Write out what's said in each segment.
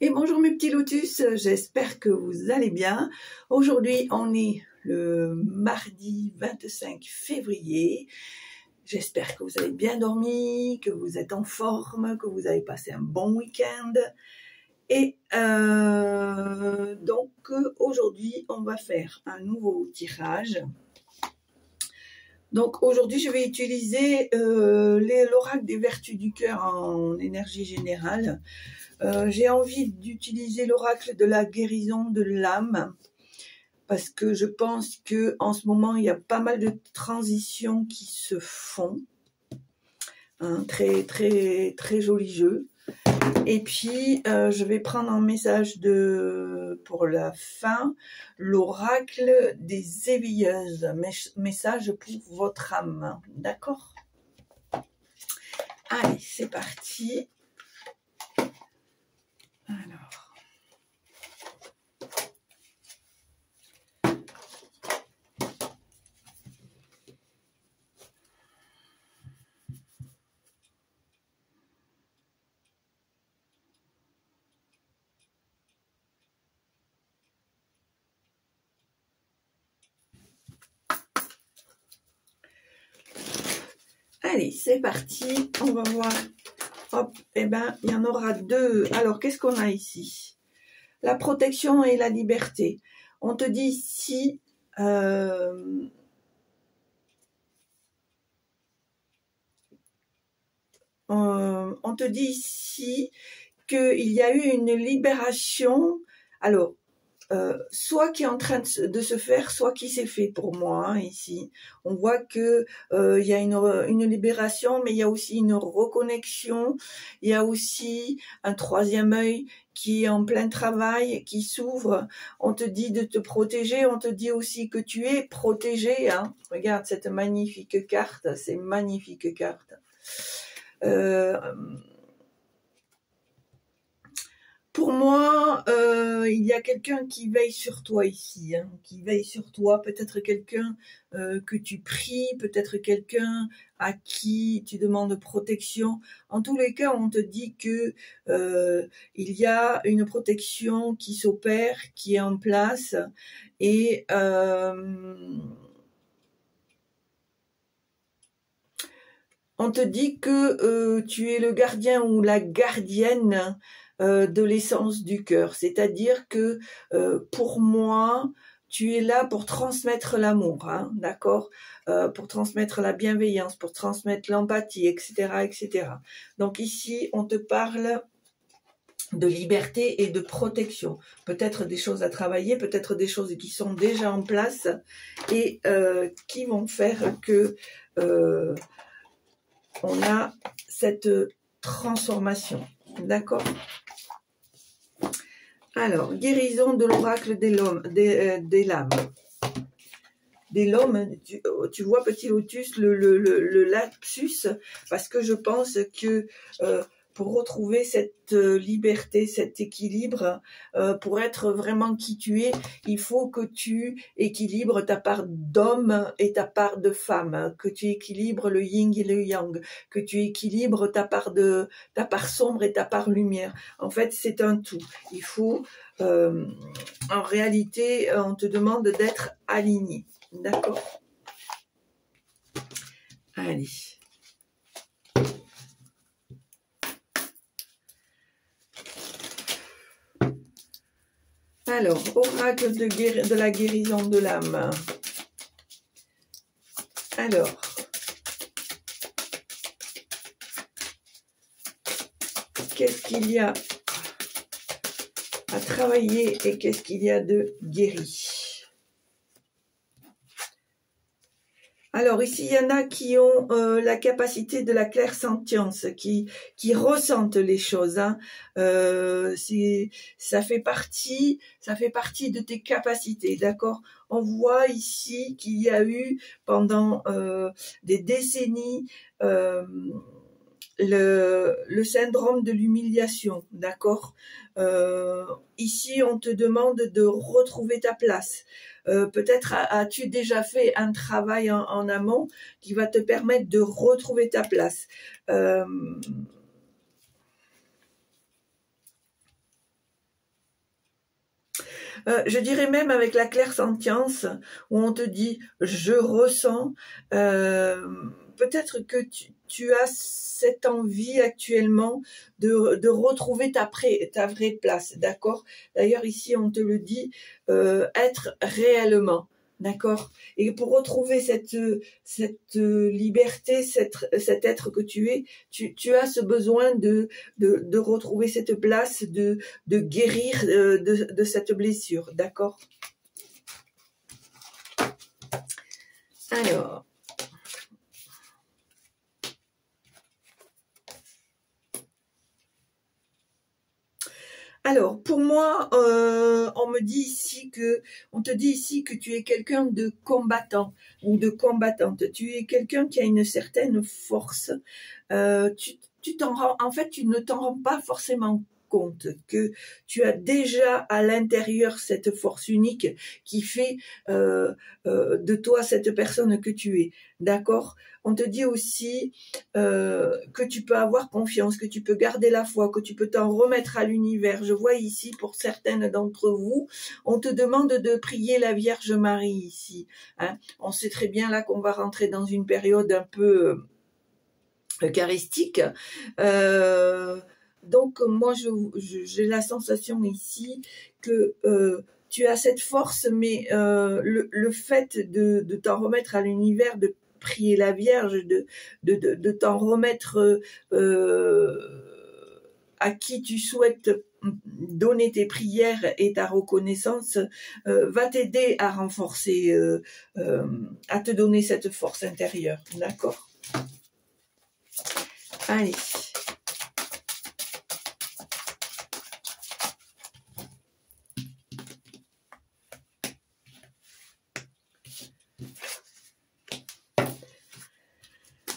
Et bonjour mes petits lotus, j'espère que vous allez bien. Aujourd'hui, on est le mardi 25 février. J'espère que vous avez bien dormi, que vous êtes en forme, que vous avez passé un bon week-end. Et donc, aujourd'hui, on va faire un nouveau tirage. Donc, aujourd'hui, je vais utiliser l'oracle des vertus du cœur en énergie générale. J'ai envie d'utiliser l'oracle de la guérison de l'âme parce que je pense que en ce moment il y a pas mal de transitions qui se font. Très très très joli jeu. Et puis je vais prendre en message pour la fin l'oracle des éveilleuses, message pour votre âme, d'accord? Allez, c'est parti. Alors, allez, c'est parti. On va voir. Hop, eh ben, il y en aura deux. Alors, qu'est-ce qu'on a ici? La protection et la liberté. On te dit si on te dit ici qu'il y a eu une libération. Alors, soit qui est en train de se faire, soit qui s'est fait pour moi, ici. On voit que il y a une libération, mais il y a aussi une reconnexion. Il y a aussi un troisième œil qui est en plein travail, qui s'ouvre. On te dit de te protéger, on te dit aussi que tu es protégé. Hein. Regarde cette magnifique carte, ces magnifiques cartes. Pour moi, il y a quelqu'un qui veille sur toi ici, hein, qui veille sur toi, peut-être quelqu'un que tu pries, peut-être quelqu'un à qui tu demandes protection. En tous les cas, on te dit que il y a une protection qui s'opère, qui est en place, et on te dit que tu es le gardien ou la gardienne de l'essence du cœur. C'est-à-dire que pour moi, tu es là pour transmettre l'amour, hein, d'accord, pour transmettre la bienveillance, pour transmettre l'empathie, etc., etc. Donc ici, on te parle de liberté et de protection. Peut-être des choses à travailler, peut-être des choses qui sont déjà en place et qui vont faire que on a cette transformation, d'accord? Alors, guérison de l'oracle des lames. Des lames, tu vois, petit lotus, le lapsus, parce que je pense que pour retrouver cette liberté, cet équilibre, pour être vraiment qui tu es, il faut que tu équilibres ta part d'homme et ta part de femme, que tu équilibres le yin et le yang, que tu équilibres ta part sombre et ta part lumière. En fait, c'est un tout. Il faut, en réalité, on te demande d'être aligné. D'accord? Allez. Alors, oracle de la guérison de l'âme. Alors, qu'est-ce qu'il y a à travailler et qu'est-ce qu'il y a de guéri? Alors ici, il y en a qui ont la capacité de la clairsentience, qui ressentent les choses. Hein. Ça fait partie de tes capacités, d'accord? On voit ici qu'il y a eu pendant des décennies le syndrome de l'humiliation, d'accord? Ici, on te demande de retrouver ta place. Peut-être as-tu déjà fait un travail en amont qui va te permettre de retrouver ta place. Je dirais même avec la clairsentience, où on te dit « je ressens peut-être que tu as cette envie actuellement de retrouver ta vraie place, d'accord? D'ailleurs, ici, on te le dit, être réellement. D'accord. Et pour retrouver cette liberté, cet être que tu es, tu as ce besoin de retrouver cette place, de guérir de cette blessure. D'accord. Alors, pour moi, on te dit ici que tu es quelqu'un de combattant ou de combattante. Tu es quelqu'un qui a une certaine force. En fait, tu ne t'en rends pas forcément compte que tu as déjà à l'intérieur cette force unique qui fait de toi cette personne que tu es. D'accord? On te dit aussi que tu peux avoir confiance, que tu peux garder la foi, que tu peux t'en remettre à l'univers. Je vois ici, pour certaines d'entre vous, on te demande de prier la Vierge Marie ici. Hein. On sait très bien là qu'on va rentrer dans une période un peu eucharistique. Donc moi j'ai la sensation ici que tu as cette force, mais le fait de t'en remettre à l'univers, de prier la Vierge, de t'en remettre à qui tu souhaites donner tes prières et ta reconnaissance, va t'aider à renforcer, à te donner cette force intérieure. D'accord ? Allez.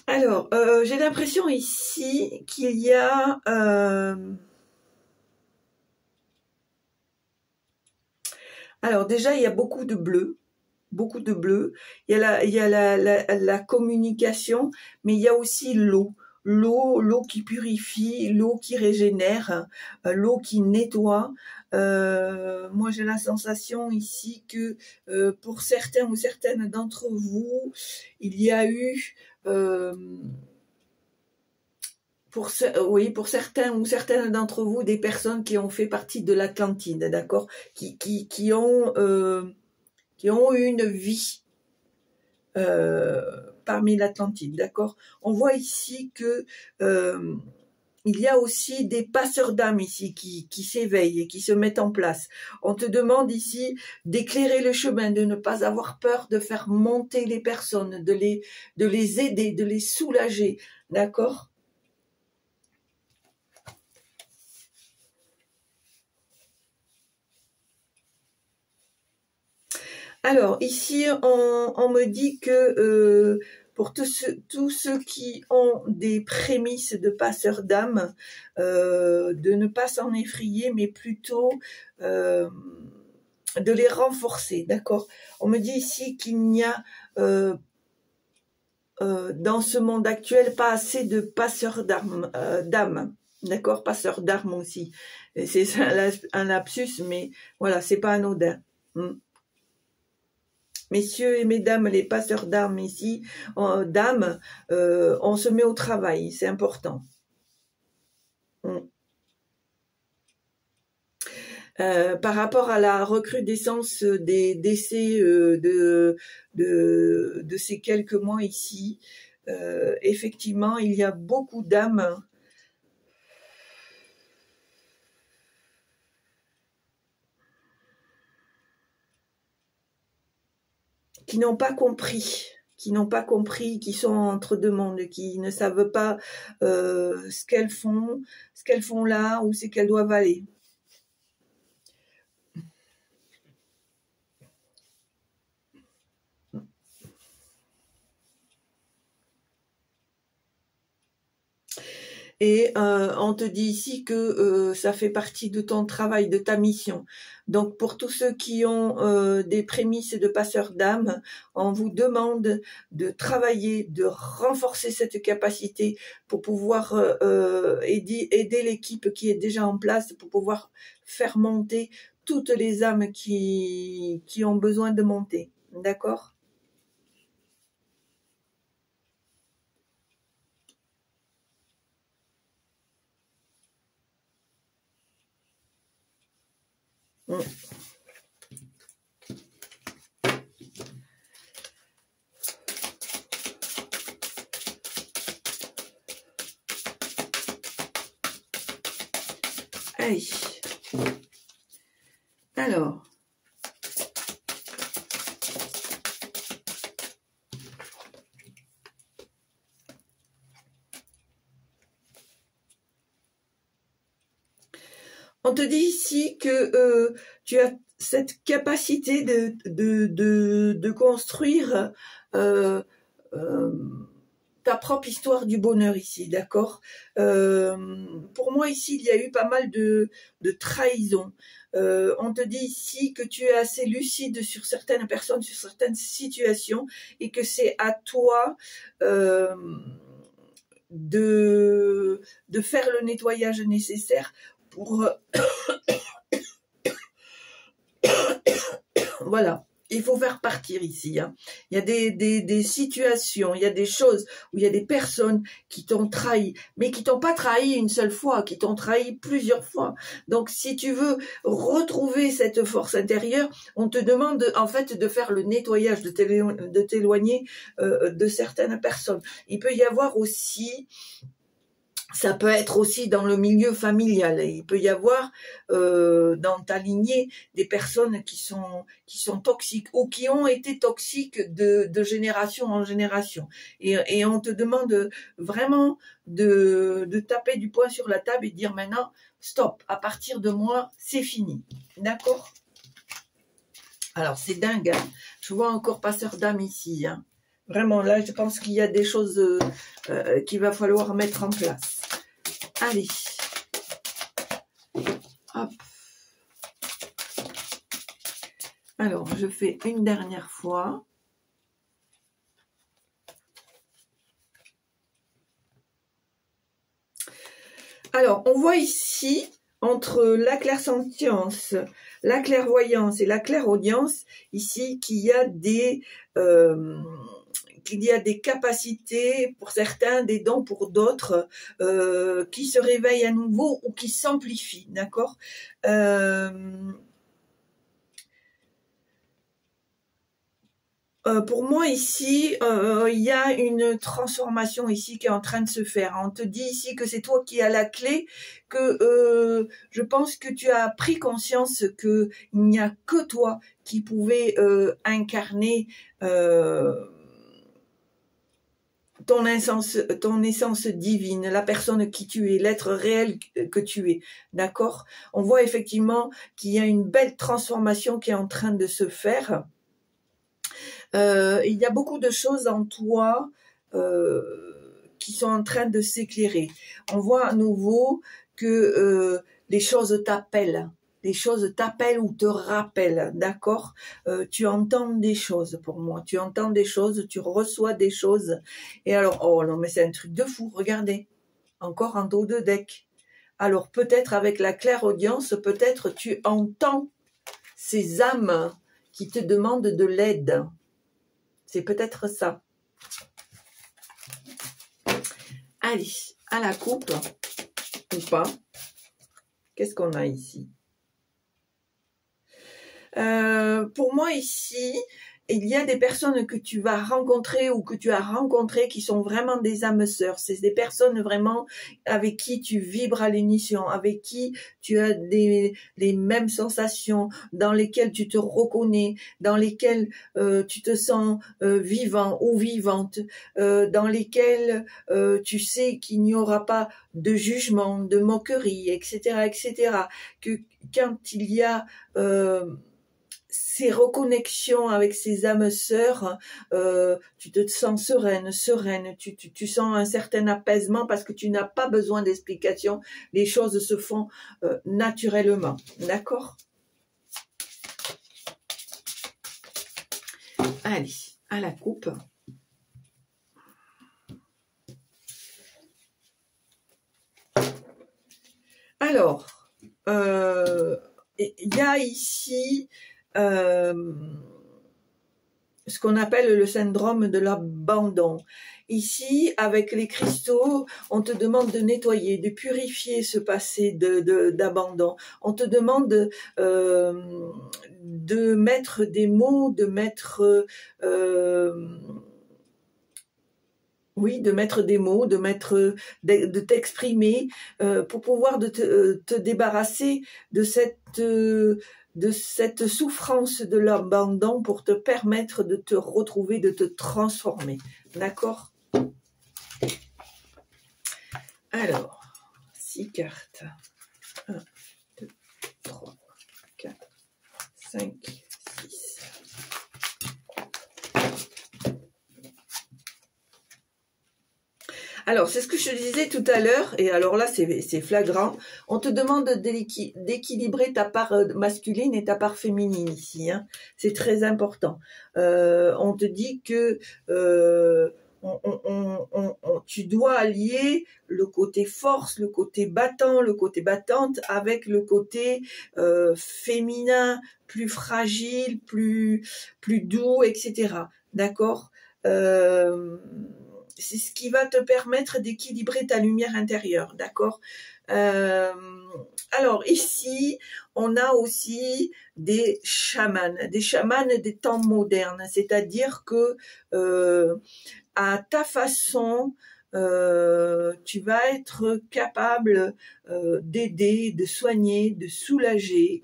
Alors, j'ai l'impression ici qu'il y a... Alors déjà, il y a beaucoup de bleu. Beaucoup de bleu. Il y a la communication, mais il y a aussi l'eau. L'eau qui purifie, l'eau qui régénère, l'eau qui nettoie. Moi, j'ai la sensation ici que pour certains ou certaines d'entre vous, il y a eu... pour certains ou certaines d'entre vous, des personnes qui ont fait partie de l'Atlantide, d'accord, qui ont eu une vie parmi l'Atlantide, d'accord. On voit ici que il y a aussi des passeurs d'âme ici qui s'éveillent et qui se mettent en place. On te demande ici d'éclairer le chemin, de ne pas avoir peur de faire monter les personnes, de les aider, de les soulager, d'accord. Alors, ici, on me dit que pour tous ceux qui ont des prémices de passeurs d'âme, de ne pas s'en effrayer, mais plutôt de les renforcer, d'accord. On me dit ici qu'il n'y a dans ce monde actuel pas assez de passeurs d'âme, d'accord, passeurs d'armes aussi. C'est un lapsus, mais voilà, c'est pas anodin. Messieurs et mesdames, les passeurs d'armes ici, dames, on se met au travail, c'est important. Par rapport à la recrudescence des décès de ces quelques mois ici, effectivement, il y a beaucoup d'âmes qui n'ont pas compris, qui sont entre deux mondes, qui ne savent pas ce qu'elles font là, où c'est qu'elles doivent aller. Et on te dit ici que ça fait partie de ton travail, de ta mission. Donc pour tous ceux qui ont des prémices de passeurs d'âme, on vous demande de travailler, de renforcer cette capacité pour pouvoir aider l'équipe qui est déjà en place, pour pouvoir faire monter toutes les âmes qui ont besoin de monter. D'accord? Allez. Alors. On te dit ici que tu as cette capacité de construire ta propre histoire du bonheur ici, d'accord? Pour moi ici, il y a eu pas mal de trahison. On te dit ici que tu es assez lucide sur certaines personnes, sur certaines situations, et que c'est à toi de faire le nettoyage nécessaire pour voilà, il faut faire partir ici. Hein. Il y a des situations, il y a des choses où il y a des personnes qui t'ont trahi, mais qui t'ont pas trahi une seule fois, qui t'ont trahi plusieurs fois. Donc, si tu veux retrouver cette force intérieure, on te demande en fait de faire le nettoyage, de t'éloigner de certaines personnes. Il peut y avoir aussi... Ça peut être aussi dans le milieu familial. Il peut y avoir dans ta lignée des personnes qui sont toxiques ou qui ont été toxiques de génération en génération. Et on te demande vraiment de taper du poing sur la table et de dire maintenant, stop, à partir de moi, c'est fini. D'accord? Alors, c'est dingue. Hein, je vois encore passeur d'âme ici. Hein. Vraiment, là, je pense qu'il y a des choses qu'il va falloir mettre en place. Allez, hop. Alors, je fais une dernière fois. Alors, on voit ici, entre la clairsentience, la clairvoyance et la clairaudience, ici, qu'il y a des capacités pour certains, des dons pour d'autres, qui se réveillent à nouveau ou qui s'amplifient, d'accord? Pour moi ici, il y a une transformation ici qui est en train de se faire. On te dit ici que c'est toi qui as la clé, que je pense que tu as pris conscience que il n'y a que toi qui pouvais incarner ton essence divine, la personne qui tu es, l'être réel que tu es, d'accord? On voit effectivement qu'il y a une belle transformation qui est en train de se faire. Il y a beaucoup de choses en toi qui sont en train de s'éclairer. On voit à nouveau que les choses t'appellent. Les choses t'appellent ou te rappellent, d'accord? Tu entends des choses pour moi. Tu entends des choses, tu reçois des choses. Et alors, oh non, mais c'est un truc de fou, regardez. Encore un dos de deck. Alors peut-être avec la clairaudience, peut-être tu entends ces âmes qui te demandent de l'aide. C'est peut-être ça. Allez, à la coupe, ou pas. Qu'est-ce qu'on a ici? Pour moi ici, il y a des personnes que tu vas rencontrer ou que tu as rencontrées qui sont vraiment des âmes sœurs. C'est des personnes vraiment avec qui tu vibres à l'unisson, avec qui tu as les mêmes sensations, dans lesquelles tu te reconnais, dans lesquelles tu te sens vivant ou vivante, dans lesquelles tu sais qu'il n'y aura pas de jugement, de moquerie, etc., etc. Que quand il y a ces reconnexions avec ces âmes sœurs, tu te sens sereine, tu sens un certain apaisement parce que tu n'as pas besoin d'explication, les choses se font naturellement, d'accord? Allez, à la coupe. Alors, il y a ici ce qu'on appelle le syndrome de l'abandon. Ici, avec les cristaux, on te demande de nettoyer, de purifier ce passé d'abandon. On te demande de mettre des mots, de mettre... oui, de mettre des mots, de t'exprimer pour pouvoir te débarrasser de cette souffrance de l'abandon pour te permettre de te retrouver, de te transformer. D'accord? Alors, 6 cartes. 1, 2, 3, 4, 5, 6. Alors, c'est ce que je te disais tout à l'heure, et alors là, c'est flagrant. On te demande d'équilibrer ta part masculine et ta part féminine ici. Hein. C'est très important. On te dit que tu dois allier le côté force, le côté battant, le côté battante avec le côté féminin, plus fragile, plus doux, etc. D'accord? C'est ce qui va te permettre d'équilibrer ta lumière intérieure, d'accord? Alors ici, on a aussi des chamans des temps modernes, c'est-à-dire que à ta façon, tu vas être capable d'aider, de soigner, de soulager,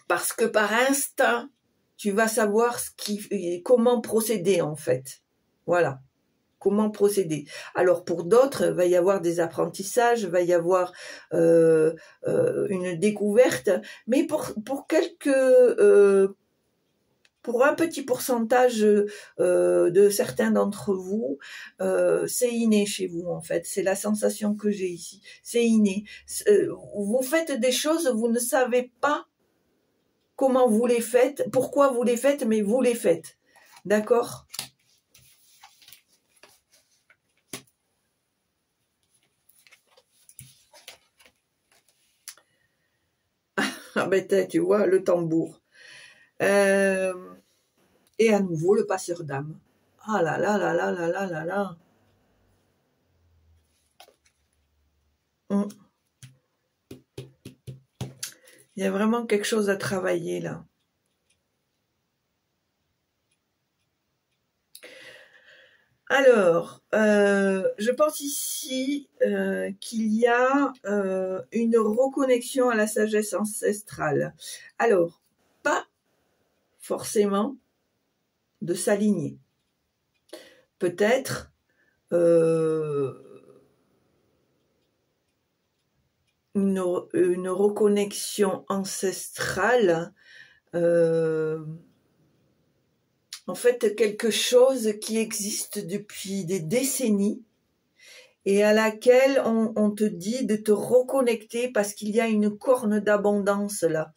parce que par instinct, tu vas savoir comment procéder en fait. Voilà, comment procéder. Alors pour d'autres, il va y avoir des apprentissages, il va y avoir une découverte, mais pour un petit pourcentage de certains d'entre vous, c'est inné chez vous en fait. C'est la sensation que j'ai ici. C'est inné. Vous faites des choses, vous ne savez pas comment vous les faites, pourquoi vous les faites, mais vous les faites. D'accord? Ah ben tu vois, le tambour. Et à nouveau, le passeur d'âme. Ah là là là là là là là là. Il y a vraiment quelque chose à travailler là. Alors, je pense ici qu'il y a une reconnexion à la sagesse ancestrale. Alors, pas forcément de s'aligner. Peut-être une reconnexion ancestrale, en fait quelque chose qui existe depuis des décennies et à laquelle on te dit de te reconnecter parce qu'il y a une corne d'abondance là.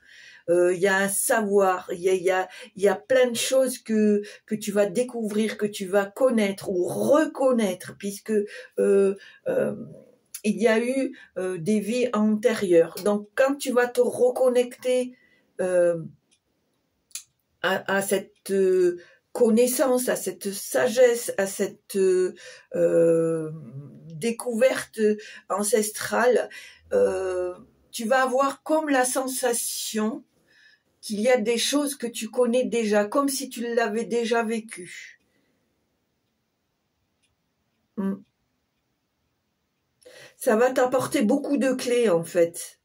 Il y a un savoir, il y a plein de choses que tu vas découvrir, que tu vas connaître ou reconnaître, puisque il y a eu des vies antérieures. Donc, quand tu vas te reconnecter à cette connaissance, à cette sagesse, à cette découverte ancestrale, tu vas avoir comme la sensation qu'il y a des choses que tu connais déjà, comme si tu l'avais déjà vécu. Ça va t'apporter beaucoup de clés, en fait.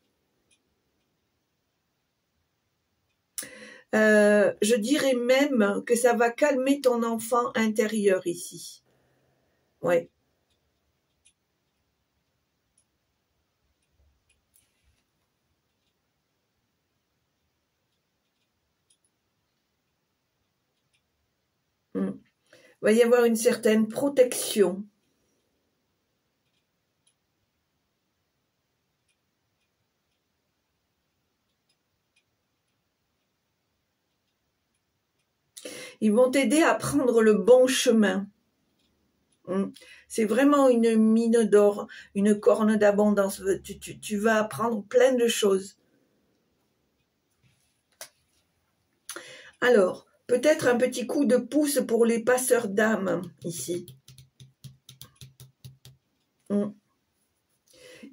Je dirais même que ça va calmer ton enfant intérieur ici. Ouais. Il va y avoir une certaine protection. Ils vont t'aider à prendre le bon chemin. C'est vraiment une mine d'or, une corne d'abondance. Tu vas apprendre plein de choses. Alors, peut-être un petit coup de pouce pour les passeurs d'âme, ici.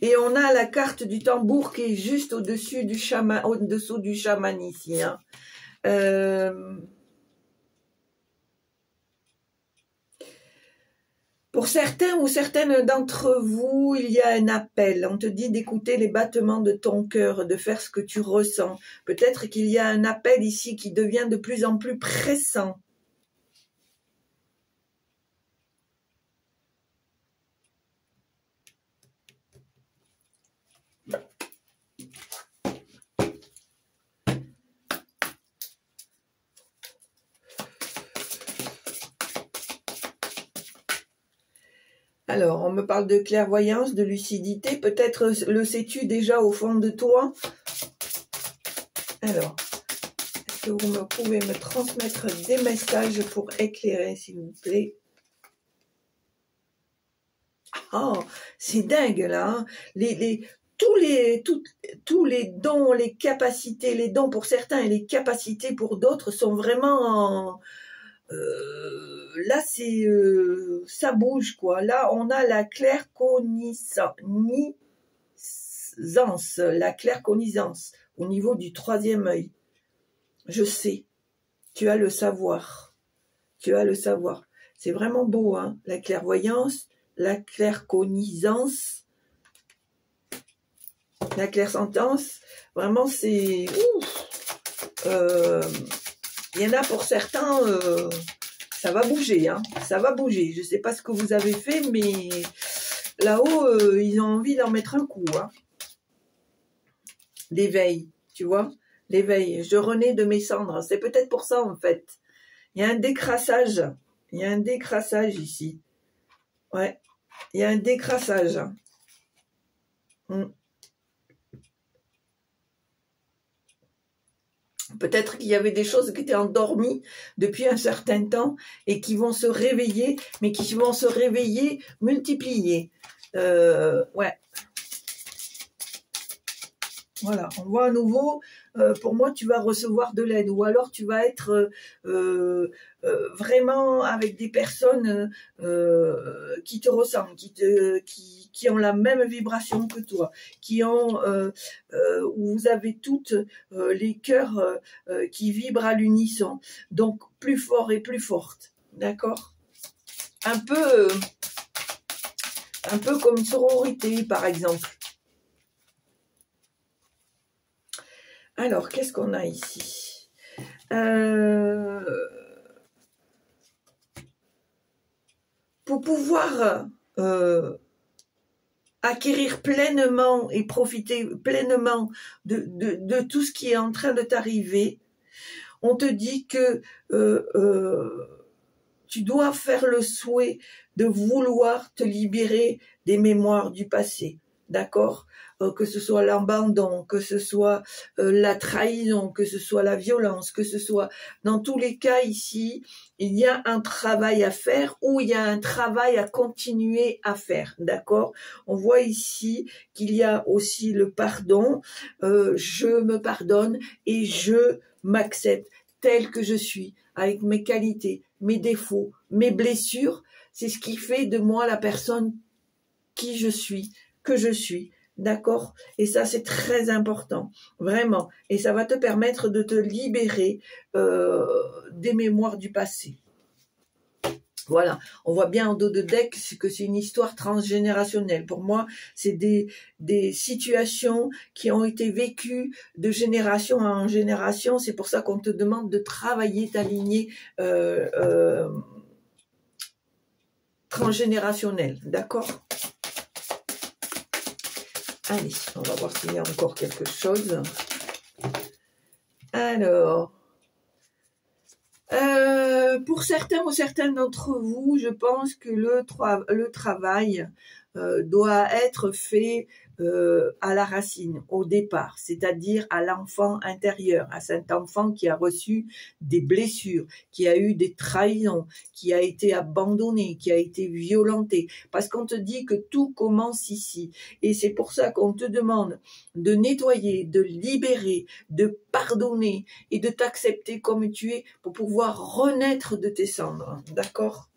Et on a la carte du tambour qui est juste au-dessus du chaman, au-dessous du chaman ici. Hein. Pour certains ou certaines d'entre vous, il y a un appel. On te dit d'écouter les battements de ton cœur, de faire ce que tu ressens. Peut-être qu'il y a un appel ici qui devient de plus en plus pressant. Alors, on me parle de clairvoyance, de lucidité. Peut-être le sais-tu déjà au fond de toi. Alors, est-ce que vous pouvez me transmettre des messages pour éclairer, s'il vous plaît? Oh, c'est dingue, là. Hein. Tous les dons, les capacités, les dons pour certains et les capacités pour d'autres sont vraiment... là, c'est ça bouge, quoi. Là, on a la claircognizance, la claircognizance au niveau du troisième œil. Je sais, tu as le savoir. Tu as le savoir. C'est vraiment beau, hein, la clairvoyance, la claircognizance, la clairsentence. Vraiment, c'est... il y en a pour certains, ça va bouger, hein, ça va bouger. Je ne sais pas ce que vous avez fait, mais là-haut, ils ont envie d'en mettre un coup. Hein. L'éveil, tu vois, l'éveil. Je renais de mes cendres. C'est peut-être pour ça, en fait. Il y a un décrassage. Il y a un décrassage ici. Ouais, il y a un décrassage. Peut-être qu'il y avait des choses qui étaient endormies depuis un certain temps et qui vont se réveiller, mais qui vont se réveiller multipliées. Ouais. Voilà, on voit à nouveau, pour moi, tu vas recevoir de l'aide ou alors tu vas être vraiment avec des personnes qui te ressemblent, qui ont la même vibration que toi, qui ont, où vous avez toutes les cœurs qui vibrent à l'unisson, donc plus fort et plus forte, d'accord ? Un peu comme une sororité, par exemple. Alors, qu'est-ce qu'on a ici? Pour pouvoir acquérir pleinement et profiter pleinement de tout ce qui est en train de t'arriver, on te dit que tu dois faire le souhait de vouloir te libérer des mémoires du passé, d'accord ? Que ce soit l'abandon, que ce soit la trahison, que ce soit la violence, que ce soit... Dans tous les cas ici, il y a un travail à faire ou il y a un travail à continuer à faire, d'accord ? On voit ici qu'il y a aussi le pardon. Je me pardonne et je m'accepte tel que je suis, avec mes qualités, mes défauts, mes blessures. C'est ce qui fait de moi la personne qui je suis, que je suis. D'accord? Et ça, c'est très important, vraiment. Et ça va te permettre de te libérer des mémoires du passé. Voilà, on voit bien en dos de deck que c'est une histoire transgénérationnelle. Pour moi, c'est des situations qui ont été vécues de génération en génération. C'est pour ça qu'on te demande de travailler ta lignée transgénérationnelle. D'accord? Allez, on va voir s'il y a encore quelque chose. Alors, pour certains ou certaines d'entre vous, je pense que le travail doit être fait à la racine, au départ, c'est-à-dire à l'enfant intérieur, à cet enfant qui a reçu des blessures, qui a eu des trahisons, qui a été abandonné, qui a été violenté, parce qu'on te dit que tout commence ici, et c'est pour ça qu'on te demande de nettoyer, de libérer, de pardonner et de t'accepter comme tu es pour pouvoir renaître de tes cendres, d'accord ?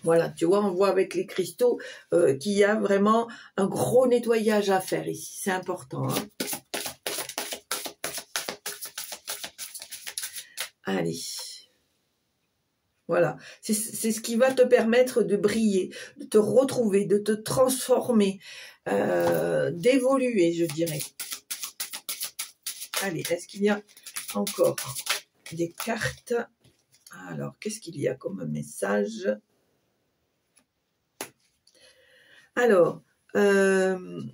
Voilà, tu vois, on voit avec les cristaux qu'il y a vraiment un gros nettoyage à faire ici. C'est important. Hein. Allez. Voilà. C'est ce qui va te permettre de briller, de te retrouver, de te transformer, d'évoluer, je dirais. Allez, est-ce qu'il y a encore des cartes? Alors, qu'est-ce qu'il y a comme message? Alors, on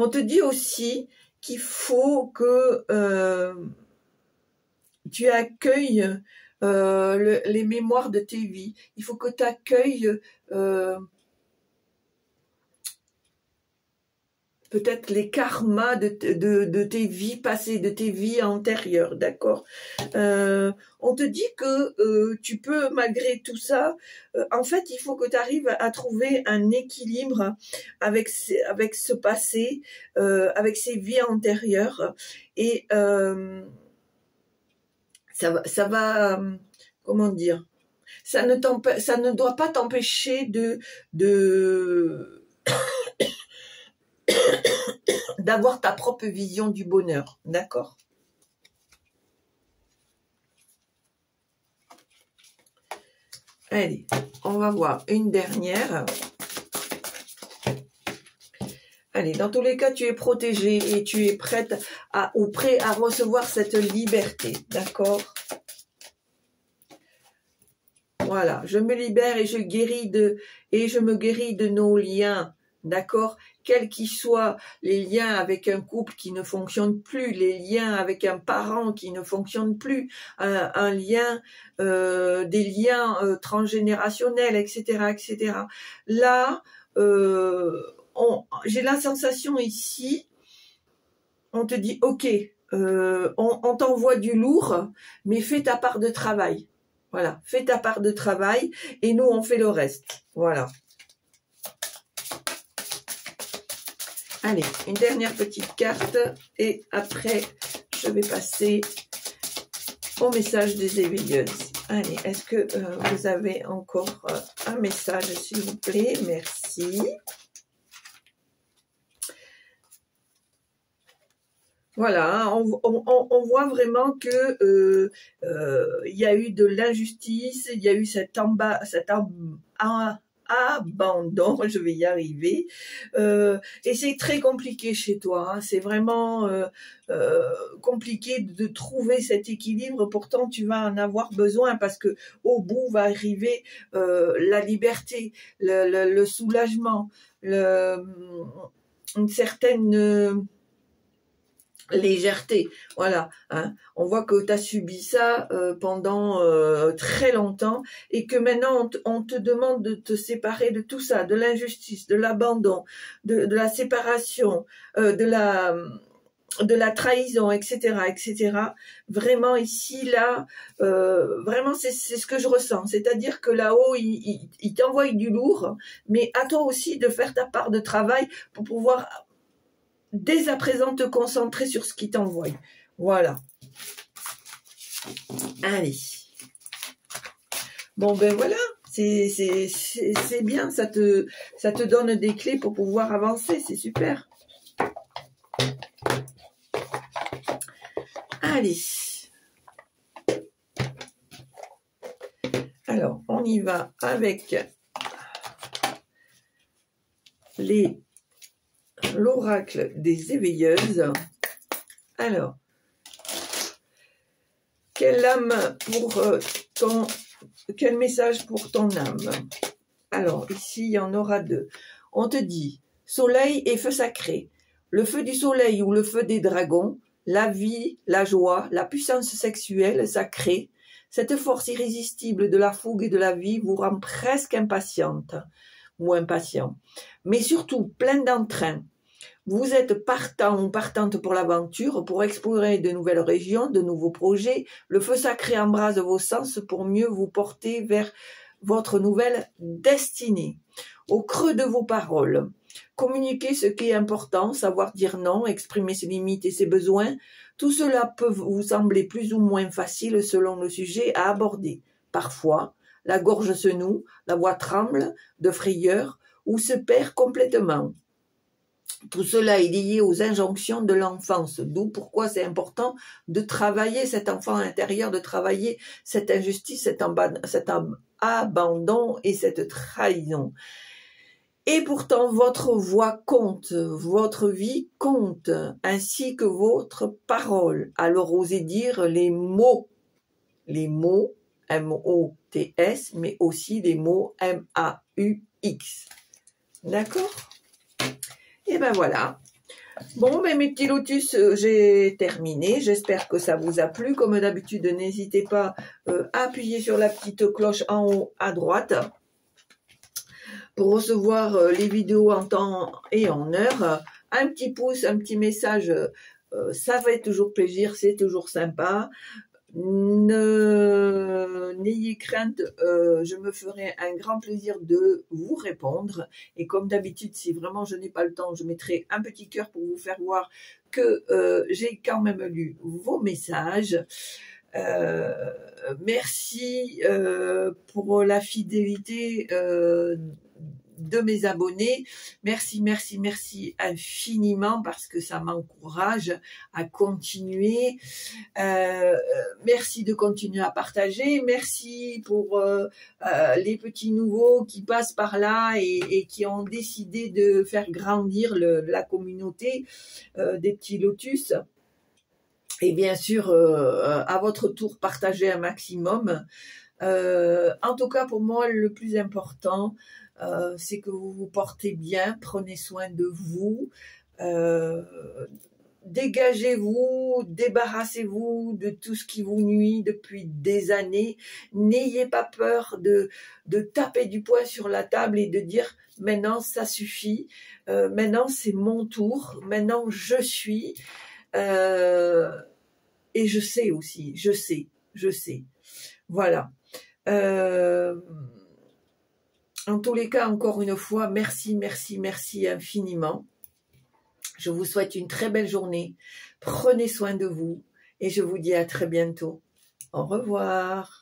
te dit aussi qu'il faut que tu accueilles les mémoires de tes vies. Il faut que tu accueilles peut-être les karmas de tes vies passées, de tes vies antérieures, d'accord? On te dit que tu peux, malgré tout ça, en fait, il faut que tu arrives à trouver un équilibre avec ce passé, avec ces vies antérieures, et ça va, comment dire, ça ne doit pas t'empêcher d'avoir ta propre vision du bonheur, d'accord? Allez, on va voir une dernière. Allez, dans tous les cas, tu es protégée et tu es prête ou prêt à recevoir cette liberté, d'accord? Voilà, je me libère et je me guéris de nos liens, d'accord? Quels qu'ils soient, les liens avec un couple qui ne fonctionne plus, les liens avec un parent qui ne fonctionne plus, un lien, des liens transgénérationnels, etc., etc. Là, j'ai la sensation ici, on te dit, ok, on t'envoie du lourd, mais fais ta part de travail. Voilà, fais ta part de travail et nous, on fait le reste. Voilà. Allez, une dernière petite carte et après, je vais passer au message des éveilleuses. Allez, est-ce que vous avez encore un message, s'il vous plaît? Merci. Voilà, on voit vraiment que il y a eu de l'injustice, il y a eu cet abandon, je vais y arriver, et c'est très compliqué chez toi, hein, c'est vraiment compliqué de trouver cet équilibre, pourtant tu vas en avoir besoin parce que au bout va arriver la liberté, le soulagement, une certaine légèreté, voilà, hein. On voit que tu as subi ça pendant très longtemps et que maintenant on te demande de te séparer de tout ça, de l'injustice, de l'abandon, de la séparation, de la trahison, etc., etc. Vraiment ici, là, vraiment c'est ce que je ressens, c'est-à-dire que là-haut, il t'envoie du lourd, mais à toi aussi de faire ta part de travail pour pouvoir dès à présent te concentrer sur ce qui t'envoie. Voilà. Allez. Bon ben voilà, c'est bien, ça te donne des clés pour pouvoir avancer, c'est super. Allez. Alors, on y va avec l'oracle des éveilleuses. Alors, quel message pour ton âme? Alors, ici, il y en aura deux. On te dit, soleil et feu sacré. Le feu du soleil ou le feu des dragons, la vie, la joie, la puissance sexuelle sacrée, Cette force irrésistible de la fougue et de la vie vous rend presque impatiente ou impatient, mais surtout plein d'entrain. Vous êtes partant ou partante pour l'aventure, pour explorer de nouvelles régions, de nouveaux projets. Le feu sacré embrase vos sens pour mieux vous porter vers votre nouvelle destinée. Au creux de vos paroles, communiquez ce qui est important, savoir dire non, exprimer ses limites et ses besoins. Tout cela peut vous sembler plus ou moins facile selon le sujet à aborder. Parfois, la gorge se noue, la voix tremble de frayeur ou se perd complètement. Tout cela est lié aux injonctions de l'enfance, d'où pourquoi c'est important de travailler cet enfant intérieur, de travailler cette injustice, cet abandon et cette trahison. Et pourtant, votre voix compte, votre vie compte, ainsi que votre parole. Alors osez dire les mots, M-O-T-S, mais aussi les mots M-A-U-X. D'accord ? Et ben voilà. Bon, ben mes petits lotus, j'ai terminé. J'espère que ça vous a plu. Comme d'habitude, n'hésitez pas à appuyer sur la petite cloche en haut à droite pour recevoir les vidéos en temps et en heure. Un petit pouce, un petit message, ça fait toujours plaisir, c'est toujours sympa. N'ayez crainte, je me ferai un grand plaisir de vous répondre. Et comme d'habitude, si vraiment je n'ai pas le temps, je mettrai un petit cœur pour vous faire voir que j'ai quand même lu vos messages. Merci pour la fidélité de mes abonnés. Merci, merci, merci infiniment parce que ça m'encourage à continuer. Merci de continuer à partager. Merci pour les petits nouveaux qui passent par là et qui ont décidé de faire grandir la communauté des petits lotus. Et bien sûr, à votre tour, partagez un maximum. En tout cas, pour moi, le plus important, c'est que vous vous portez bien, prenez soin de vous, dégagez-vous, débarrassez-vous de tout ce qui vous nuit depuis des années. N'ayez pas peur de taper du poing sur la table et de dire « maintenant ça suffit, maintenant c'est mon tour, maintenant je suis ». Et je sais aussi, je sais. Voilà. En tous les cas, encore une fois, merci, merci, merci infiniment. Je vous souhaite une très belle journée. Prenez soin de vous et je vous dis à très bientôt. Au revoir.